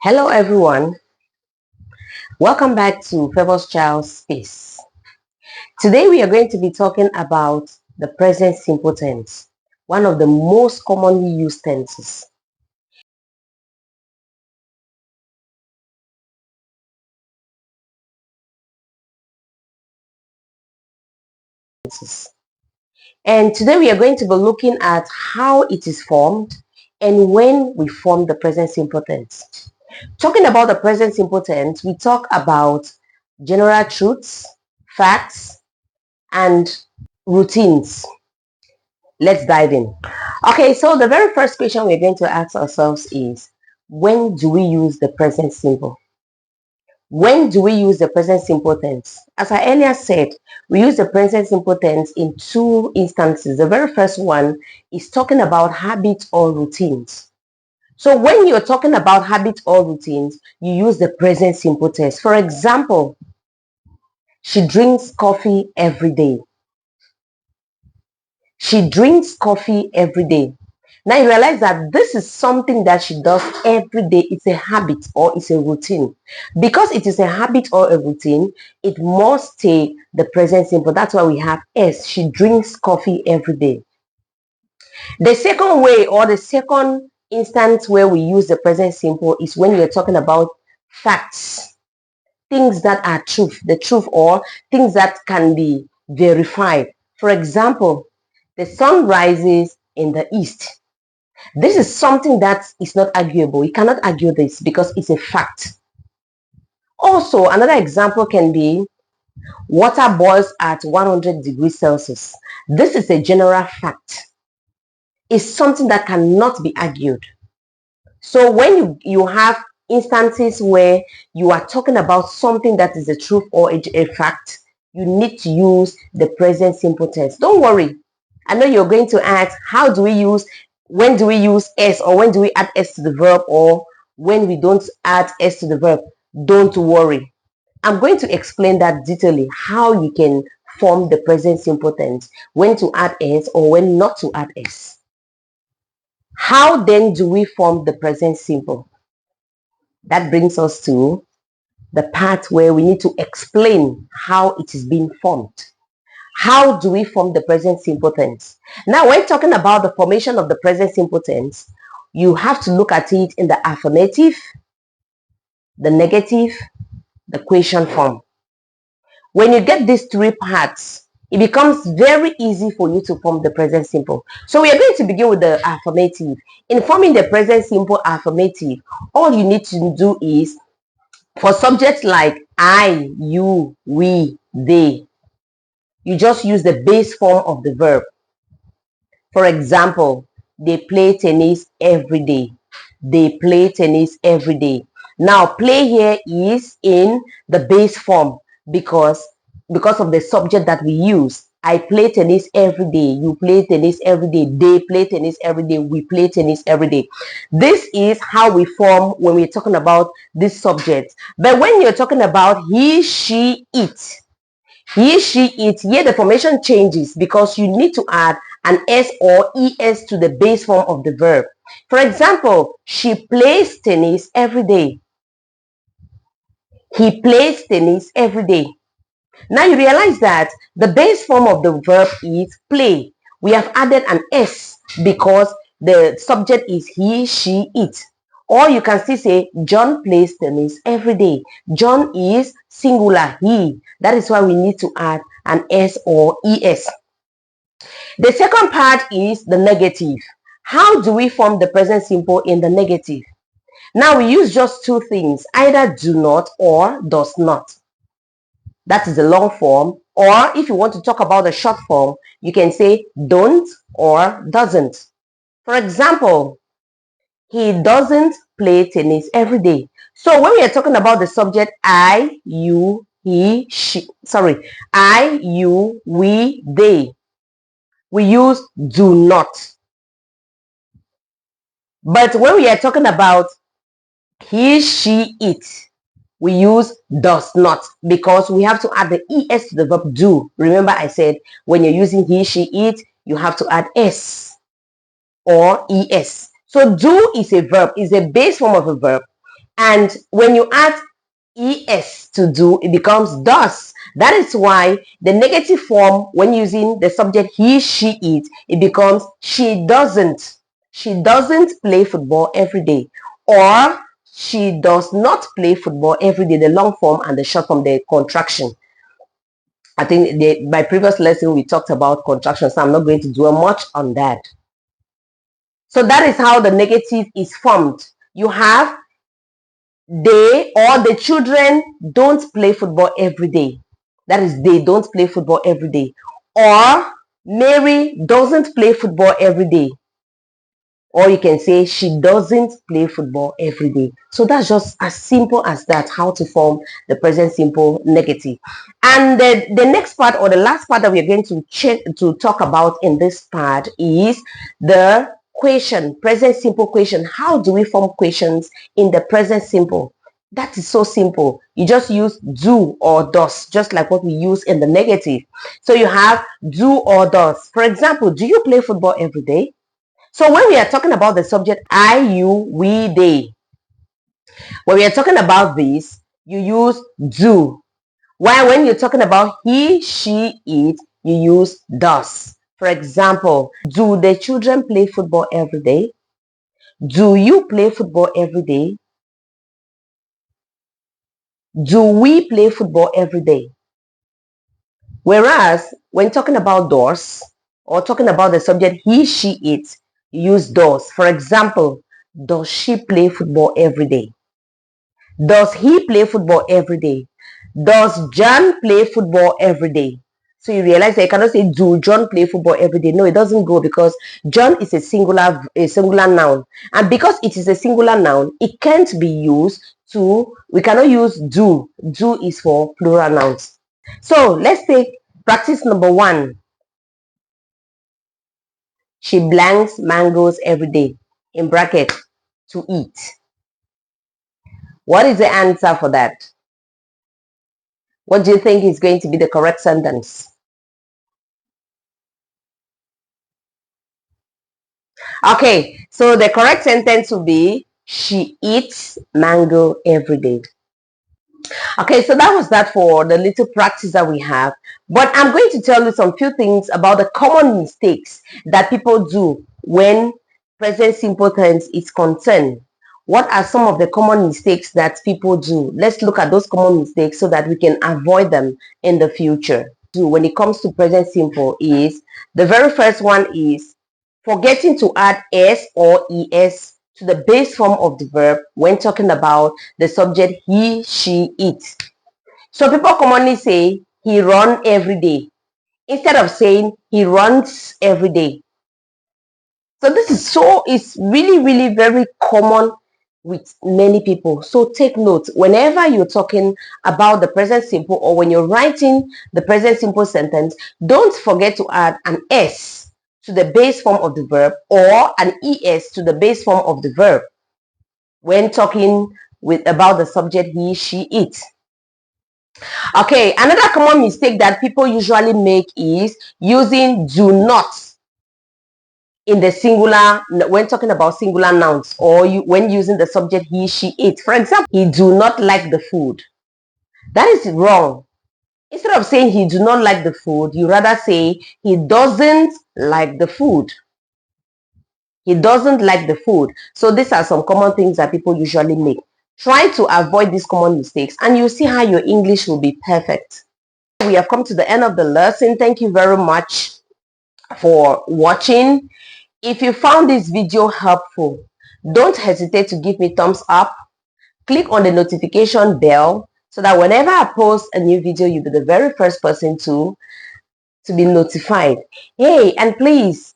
Hello everyone, welcome back to Favor's Child Space. Today we are going to be talking about the present simple tense, one of the most commonly used tenses. And today we are going to be looking at how it is formed and when we form the present simple tense. Talking about the present simple tense, we talk about general truths, facts, and routines. Let's dive in. Okay, so the very first question we're going to ask ourselves is, when do we use the present simple? When do we use the present simple tense? As I earlier said, we use the present simple tense in two instances. The very first one is talking about habits or routines. So when you're talking about habits or routines, you use the present simple tense. For example, she drinks coffee every day. She drinks coffee every day. Now you realize that this is something that she does every day. It's a habit or it's a routine. Because it is a habit or a routine, it must take the present simple. That's why we have S. She drinks coffee every day. The second way or the second instance where we use the present simple is when we're talking about facts. Things that are the truth, or things that can be verified. For example, the sun rises in the east. This is something that is not arguable. You cannot argue this because it's a fact. Also, another example can be water boils at 100 degrees Celsius. This is a general fact. It's something that cannot be argued. So when you have instances where you are talking about something that is a truth or a fact, you need to use the present simple tense. Don't worry. I know you're going to ask, when do we use S, or when do we add S to the verb, or when we don't add S to the verb? Don't worry. I'm going to explain that detailing, how you can form the present simple tense, when to add S or when not to add S. How then do we form the present simple? That brings us to the part where we need to explain how it is being formed. How do we form the present simple tense? Now, when talking about the formation of the present simple tense, you have to look at it in the affirmative, the negative, the question form. When you get these three parts, it becomes very easy for you to form the present simple. So we are going to begin with the affirmative. In forming the present simple affirmative, all you need to do is, for subjects like I, you, we, they, you just use the base form of the verb. For example, they play tennis every day. They play tennis every day. Now, play here is in the base form because of the subject that we use. I play tennis every day. You play tennis every day. They play tennis every day. We play tennis every day. This is how we form when we're talking about this subject. But when you're talking about he, she, it, he, she, it, here the formation changes because you need to add an S or ES to the base form of the verb. For example, she plays tennis every day. He plays tennis every day. Now you realize that the base form of the verb is play. We have added an S because the subject is he, she, it. Or you can still say John plays tennis every day. John is singular, he. That is why we need to add an S or ES. The second part is the negative. How do we form the present simple in the negative? Now we use just two things, either do not or does not. That is the long form. Or if you want to talk about the short form, you can say don't or doesn't. For example, he doesn't play tennis every day. So when we are talking about the subject I, you, he, she, I, you, we, they, we use do not. But when we are talking about he, she, it, we use does not because we have to add the ES to the verb do. Remember I said when you're using he, she, it, you have to add S or ES. So do is a verb, is a base form of a verb. And when you add es to do, it becomes does. That is why the negative form, when using the subject he, she, it becomes she doesn't. She doesn't play football every day. Or she does not play football every day, the long form and the short form, the contraction. I think my previous lesson we talked about contractions, so I'm not going to dwell much on that. So that is how the negative is formed. You have they or the children don't play football every day. That is, they don't play football every day. Or Mary doesn't play football every day. Or you can say she doesn't play football every day. So that's just as simple as that, how to form the present simple negative. And the next part, or the last part that we're going to talk about in this part, is the question, present simple question. How do we form questions in the present simple? That is so simple. You just use do or does, just like what we use in the negative. So you have do or does. For example, do you play football every day? So when we are talking about the subject I, you, we, they, when we are talking about this, you use do. While when you're talking about he, she, it, you use does. For example, do the children play football every day? Do you play football every day? Do we play football every day? Whereas when talking about does, or talking about the subject he, she, it, you use does. For example, does she play football every day? Does he play football every day? Does John play football every day? So you realize that you cannot say, do John play football every day? No, it doesn't go, because John is a singular noun. And because it is a singular noun, it can't be used we cannot use do. Do is for plural nouns. So let's take practice number 1. She blanks mangoes every day, in bracket, to eat. What is the answer for that? What do you think is going to be the correct sentence? Okay, so the correct sentence will be she eats mango every day. Okay, so that was that for the little practice that we have. But I'm going to tell you some few things about the common mistakes that people do when present simple tense is concerned. What are some of the common mistakes that people do? Let's look at those common mistakes so that we can avoid them in the future. When it comes to present simple is, the very first one is forgetting to add s or es to the base form of the verb when talking about the subject he, she, it. So people commonly say he runs every day instead of saying he runs every day. So this is really, really very common with many people. So take note, whenever you're talking about the present simple, or when you're writing the present simple sentence, don't forget to add an s to the base form of the verb, or an es to the base form of the verb when talking about the subject he, she, it. Okay, another common mistake that people usually make is using do not in the singular when talking about singular nouns, or when using the subject he, she, it. For example, he do not like the food. That is wrong. Instead of saying he do not like the food, you rather say he doesn't like the food. He doesn't like the food. So these are some common things that people usually make. Try to avoid these common mistakes and you'll see how your English will be perfect. We have come to the end of the lesson. Thank you very much for watching. If you found this video helpful, don't hesitate to give me thumbs up. Click on the notification bell so that whenever I post a new video, you'll be the very first person to be notified. Hey, and please,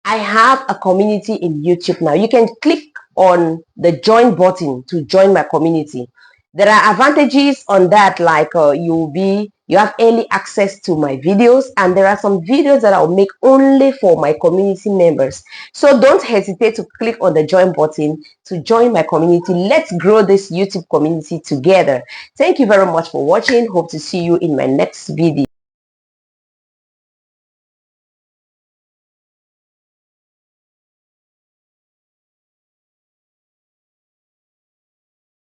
I have a community in YouTube now. You can click on the join button to join my community. There are advantages on that, like you have early access to my videos, and there are some videos that I'll make only for my community members. So don't hesitate to click on the join button to join my community. Let's grow this YouTube community together. Thank you very much for watching. Hope to see you in my next video.